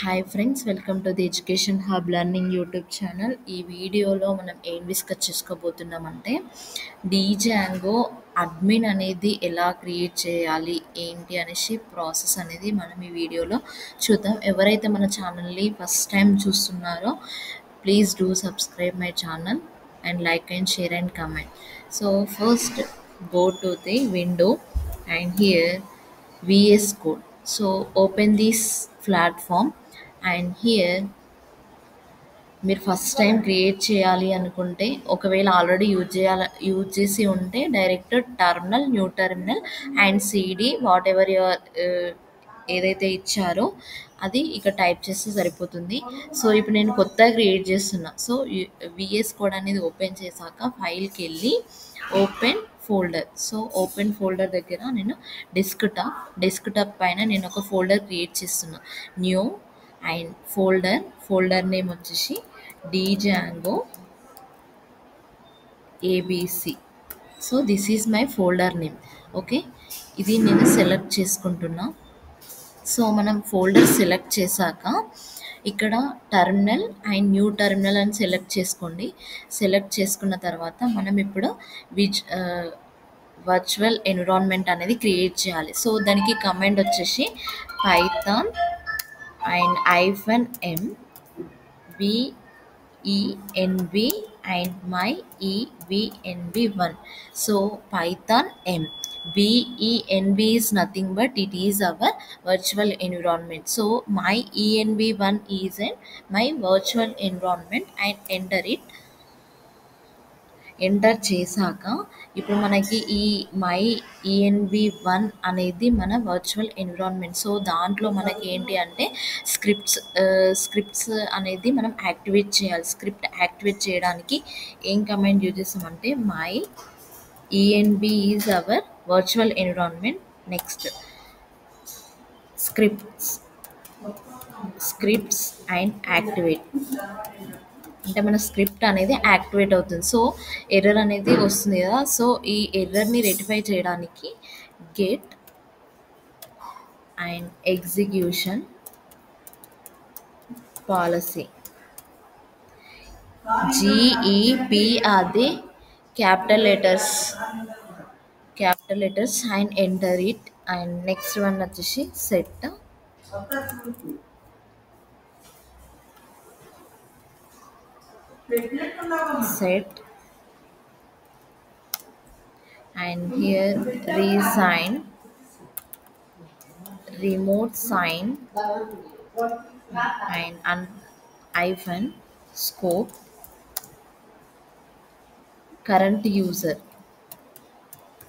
Hi friends, welcome to the education hub learning YouTube channel. ఈ వీడియోలో మనం ఏం డిస్కస్ చేసుకోబోతున్నామంటే డీజాంగో అడ్మిన్ అనేది ఎలా క్రియేట్ చేయాలి ఏంటి అనేసి ప్రాసెస్ అనేది మనం ఈ వీడియోలో చూద్దాం. ఎవరైతే మన ఛానల్ని ఫస్ట్ టైం చూస్తున్నారో please do subscribe my channel and like and share and comment. So first go to the window and here VS Code. So open this platform and here మీరు ఫస్ట్ టైం క్రియేట్ చేయాలి అనుకుంటే, ఒకవేళ already use చేసి ఉంటే direct terminal, new terminal and cd whatever your ఏదైతే ఇచ్చారో అది ఇక్కడ టైప్ చేస్తే సరిపోతుంది. సో ఇప్పుడు నేను కొత్తగా క్రియేట్ చేస్తున్నా. సో విఎస్ కోడ్ అనేది ఓపెన్ చేశాక ఫైల్కి వెళ్ళి open folder. So open folder దగ్గర నేను డెస్క్టాప్ పైన నేను ఒక ఫోల్డర్ క్రియేట్ చేస్తున్నా. న్యూ అండ్ ఫోల్డర్ నేమ్ వచ్చేసి Django ABC. So this is my folder name. Okay, ఇది నేను సెలెక్ట్ చేసుకుంటున్నా. సో మనం ఫోల్డర్ సెలెక్ట్ చేశాక ఇక్కడ టర్మినల్ అండ్ న్యూ టర్మినల్ అని సెలెక్ట్ చేసుకోండి. సెలెక్ట్ చేసుకున్న తర్వాత మనం ఇప్పుడు వర్చువల్ ఎన్విరాన్మెంట్ అనేది క్రియేట్ చేయాలి. సో దానికి కమాండ్ వచ్చేసి Python and -m venv and my env1. So python m venv is nothing but it is our virtual environment. So my env1 is my virtual environment and enter చేశాక ఇప్పుడు మనకి ఈ my ఈఎన్వి1 అనేది మన virtual environment. So దాంట్లో మనకి ఏంటి అంటే స్క్రిప్ట్స్ అనేది మనం యాక్టివేట్ చేయాలి. స్క్రిప్ట్ యాక్టివేట్ చేయడానికి ఏం కమాండ్ యూజ్ చేస్తామంటే my ENV is our virtual environment. Next scripts and activate అంటే మన స్క్రిప్ట్ అనేది యాక్టివేట్ అవుతుంది. సో ఎర్రర్ అనేది వస్తుంది కదా. సో ఈ ఎర్రర్ని రెక్టిఫై చేయడానికి get and execution policy GEP are the capital letters and enter it. And next one వచ్చేసి set and here resign remote sign and hyphen scope current user.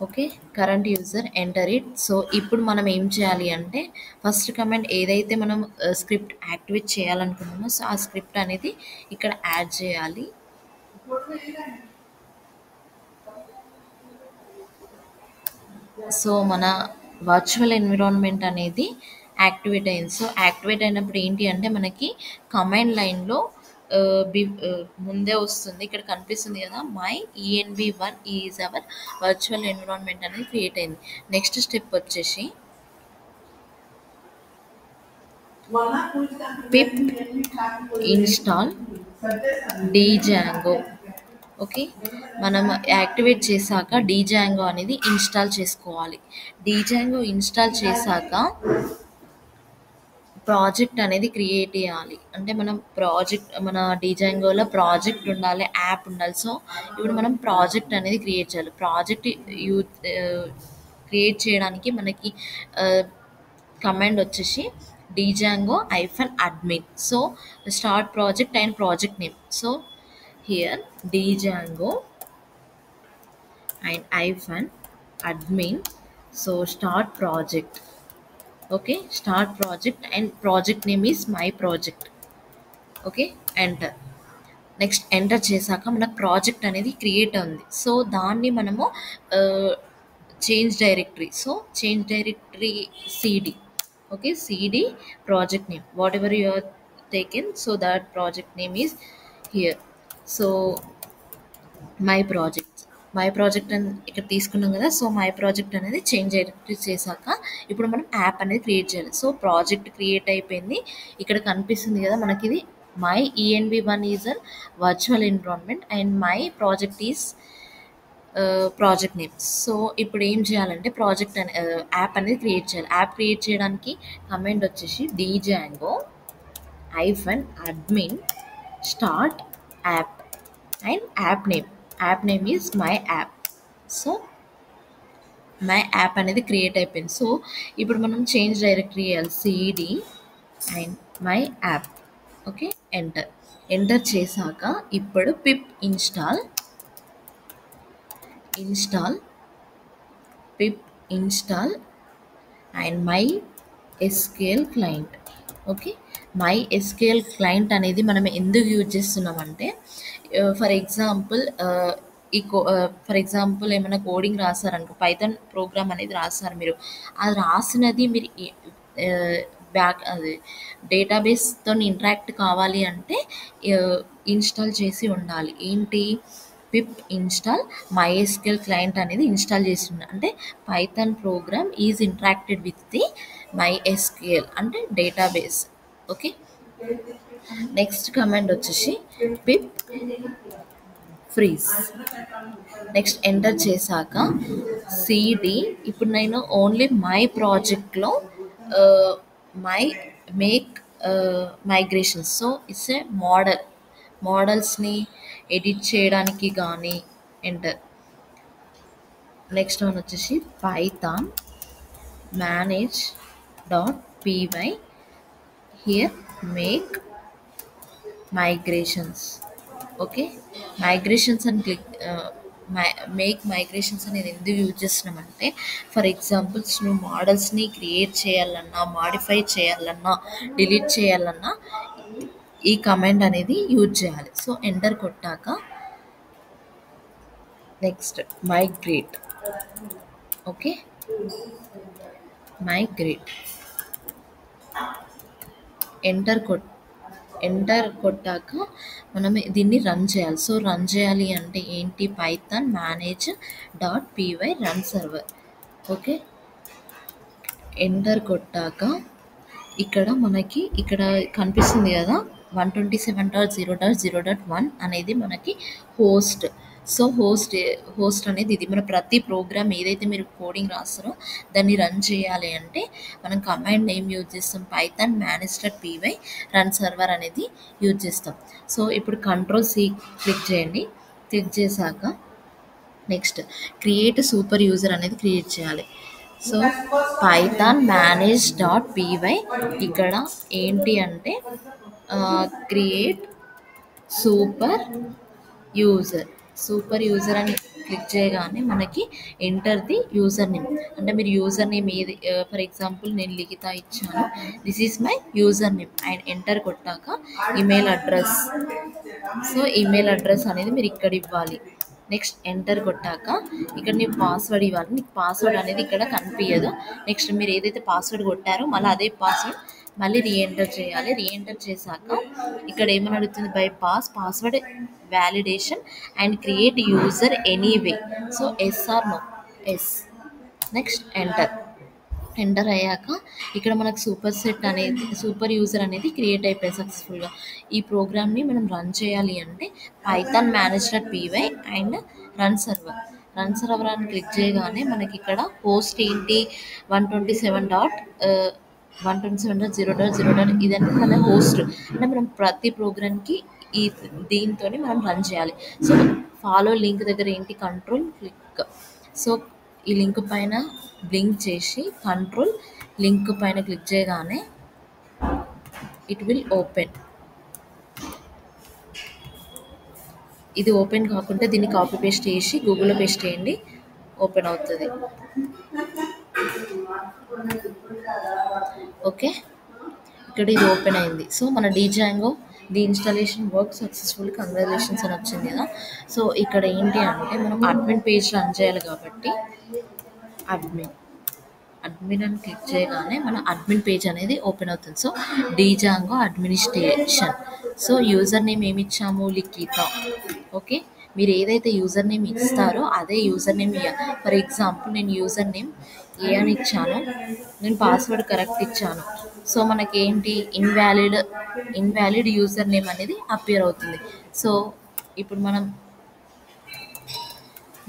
Okay, current user enter it. So ఇప్పుడు మనం ఏం చేయాలి అంటే first command ఏదైతే మనం script activate చేయాలనుకుంటున్నామో so ఆ script అనేది ఇక్కడ యాడ్ చేయాలి. సో మన వర్చువల్ ఎన్విరాన్మెంట్ అనేది యాక్టివేట్ అయింది. సో యాక్టివేట్ అయినప్పుడు ఏంటి అంటే మనకి కమాండ్ లైన్లో ముందే వస్తుంది, ఇక్కడ కనిపిస్తుంది కదా, మై ఈఎన్వి1 ఈజ్ అవర్ వర్చువల్ ఎన్విరాన్మెంట్ అనేది క్రియేట్ అయింది. నెక్స్ట్ స్టెప్ వచ్చేసి పిప్ ఇన్స్టాల్ డీజాంగో. ఓకే, మనం యాక్టివేట్ చేశాక డీజాంగో అనేది ఇన్స్టాల్ చేసుకోవాలి. డీజాంగో ఇన్స్టాల్ చేశాక ప్రాజెక్ట్ అనేది క్రియేట్ చేయాలి. అంటే మన డీజాంగోలో ప్రాజెక్ట్ ఉండాలి, యాప్ ఉండాలి. సో ఇప్పుడు మనం ప్రాజెక్ట్ అనేది క్రియేట్ చేయాలి. ప్రాజెక్ట్ క్రియేట్ చేయడానికి మనకి కమాండ్ వచ్చేసి Django -admin. So start project and project name. So here Django and -admin. So start project. Okay, start project and project name is my project. Okay, enter. Next enter చేశాక మనకు project అనేది create ఉంది. So దాన్ని మనము change directory. So change directory cd. Okay, cd project name whatever you are taken. So that project name is here. So my project my project అని ఇక్కడ తీసుకున్నాం కదా. సో మై ప్రాజెక్ట్ అనేది change చేశాక ఇప్పుడు మనం యాప్ అనేది create చేయాలి. సో ప్రాజెక్ట్ క్రియేట్ అయిపోయింది. ఇక్కడ కనిపిస్తుంది కదా మనకి, ఇది my ENV1 is an virtual environment and my project is project name. So ఇప్పుడు ఏం చేయాలంటే ప్రాజెక్ట్ అనే యాప్ అనేది క్రియేట్ చేయాలి. యాప్ క్రియేట్ చేయడానికి కమాండ్ వచ్చేసి django -admin start app and app name is my app. So my app అనేది create అయిపోయింది. సో ఇప్పుడు మనం చేంజ్ డైరెక్టరీ చేయాలి, cd and my app. Okay, enter చేశాక ఇప్పుడు pip install and my SQL client. Okay, my SQL client అనేది మనం ఎందుకు యూజ్ చేస్తున్నామంటే, ఫర్ ఎగ్జాంపుల్ ఏమైనా కోడింగ్ రాస్తారనుకో, పైథాన్ ప్రోగ్రామ్ అనేది రాస్తారు మీరు, అది రాసినది మీరు అది డేటాబేస్తో ఇంటరాక్ట్ కావాలి అంటే ఇన్స్టాల్ చేసి ఉండాలి. ఏంటి, పిప్ ఇన్స్టాల్ MySQL క్లయింట్ అనేది ఇన్స్టాల్ చేసి ఉండాలి. అంటే Python program is interacted with the MySQL అంటే డేటాబేస్. ఓకే, నెక్స్ట్ కమాండ్ వచ్చేసి పిప్ ఫ్రీజ్. నెక్స్ట్ ఎంటర్ చేశాక cd, ఇప్పుడు నేను ఓన్లీ మై ప్రాజెక్ట్లో make migrations. So it's a మోడల్స్ని ఎడిట్ చేయడానికి కానీ ఎంటర్. నెక్స్ట్ వన్ వచ్చేసి python manage.py here make migrations. Okay, migrations అని మేక్ మైగ్రేషన్స్ అనేది ఎందుకు యూజ్ చేస్తున్నామంటే, ఫర్ ఎగ్జాంపుల్స్ నువ్వు మోడల్స్ని క్రియేట్ చేయాలన్నా, మాడిఫై చేయాలన్నా, డిలీట్ చేయాలన్నా ఈ కమాండ్ అనేది యూజ్ చేయాలి. సో ఎంటర్ కొట్టాక next migrate. Okay, migrate enter కొట్టాక మనం దీన్ని రన్ చేయాలి. సో రన్ చేయాలి అంటే ఏంటి, python manage.py run server. Okay, enter కొట్టాక ఇక్కడ మనకి ఇక్కడ కనిపిస్తుంది కదా 127.0.0.1 అనేది మనకి హోస్ట్. సో హోస్ట్ అనేది ఇది. మన ప్రతి ప్రోగ్రామ్ ఏదైతే మీరు కోడింగ్ రాస్తారో దాన్ని రన్ చేయాలి అంటే మనం కమాండ్ నేమ్ యూజ్ చేస్తాం, python manage.py రన్ సర్వర్ అనేది యూజ్ చేస్తాం. సో ఇప్పుడు Ctrl+C క్లిక్ చేయండి. క్లిక్ చేశాక నెక్స్ట్ క్రియేట్ సూపర్ యూజర్ అనేది క్రియేట్ చేయాలి. సో python manage.py ఇక్కడ ఏంటి అంటే క్రియేట్ సూపర్ యూజర్ అని క్లిక్ చేయగానే మనకి ఎంటర్ ది యూజర్ నేమ్. అంటే మీరు యూజర్ నేమ్ ఏది, ఫర్ ఎగ్జాంపుల్ నేను లిఖిత ఇచ్చాను, this is my user name and enter కొట్టాక email address. So email address అనేది మీరు ఇక్కడ ఇవ్వాలి. నెక్స్ట్ ఎంటర్ కొట్టాక ఇక్కడ నీకు పాస్వర్డ్ ఇవ్వాలి. నీకు పాస్వర్డ్ అనేది ఇక్కడ కనిపించదు. నెక్స్ట్ మీరు ఏదైతే పాస్వర్డ్ కొట్టారో మళ్ళీ అదే పాస్వర్డ్ మళ్ళీ రీఎంటర్ చేయాలి. రీఎంటర్ చేశాక ఇక్కడ ఏమని అడుగుతుంది, by password validation and create user anyway. So yes or no, yes. Next enter అయ్యాక ఇక్కడ మనకు సూపర్ యూజర్ అనేది క్రియేట్ అయిపోయింది సక్సెస్ఫుల్గా. ఈ ప్రోగ్రామ్ని మనం రన్ చేయాలి అంటే python manage.py and run server అని క్లిక్ చేయగానే మనకి ఇక్కడ హోస్ట్ ఏంటి 127.0.0. ఇదంటే మన హోస్ట్. అంటే మనం ప్రతి ప్రోగ్రామ్కి దీంతో మనం రన్ చేయాలి. సో ఫాలో లింక్ దగ్గర ఏంటి, కంట్రోల్ క్లిక్. సో ఈ లింక్ పైన బ్లింక్ చేసి కంట్రోల్ లింక్ పైన క్లిక్ చేయగానే ఇట్ విల్ ఓపెన్. ఇది ఓపెన్ కాకుంటే దీన్ని కాపీ పేస్ట్ చేసి గూగుల్లో పేస్ట్ చేయండి, ఓపెన్ అవుతుంది. ఓకే, ఇక్కడ ఇది ఓపెన్ అయింది. సో మన django the installation work successful, congratulations అని వచ్చింది కదా. సో ఇక్కడ ఏంటి అంటే మనం అడ్మిన్ పేజ్ రన్ చేయాలి కాబట్టి అడ్మిన్ అని క్లిక్ చేయగానే మన అడ్మిన్ పేజ్ అనేది ఓపెన్ అవుతుంది. So django administration. So user name ఏమి ఇచ్చాము, లిఖిత. ఓకే, మీరు ఏదైతే యూజర్ నేమ్ ఇస్తారో అదే యూజర్ నేమ్ ఇవ్వాలి. ఫర్ ఎగ్జాంపుల్ నేను యూజర్ నేమ్ ఏ అని ఇచ్చాను, నేను పాస్వర్డ్ కరెక్ట్ ఇచ్చాను. సో మనకేంటి ఇన్వాలిడ్ యూజర్ నేమ్ అనేది అపియర్ అవుతుంది. సో ఇప్పుడు మనం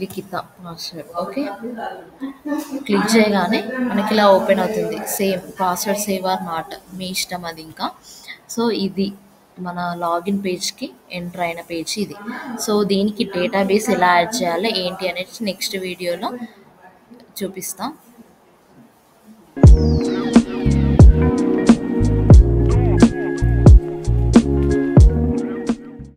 లిఖిత పాస్వర్డ్ ఓకే క్లిక్ చేయగానే మనకి ఇలా ఓపెన్ అవుతుంది. Same password save or not మీ ఇష్టం అది ఇంకా. సో ఇది మన లాగిన్ పేజ్కి ఎంటర్ అయిన పేజ్ ఇది. సో దీనికి డేటాబేస్ ఎలా యాడ్ చేయాలి ఏంటి అనేది నెక్స్ట్ వీడియోలో చూపిస్తాం.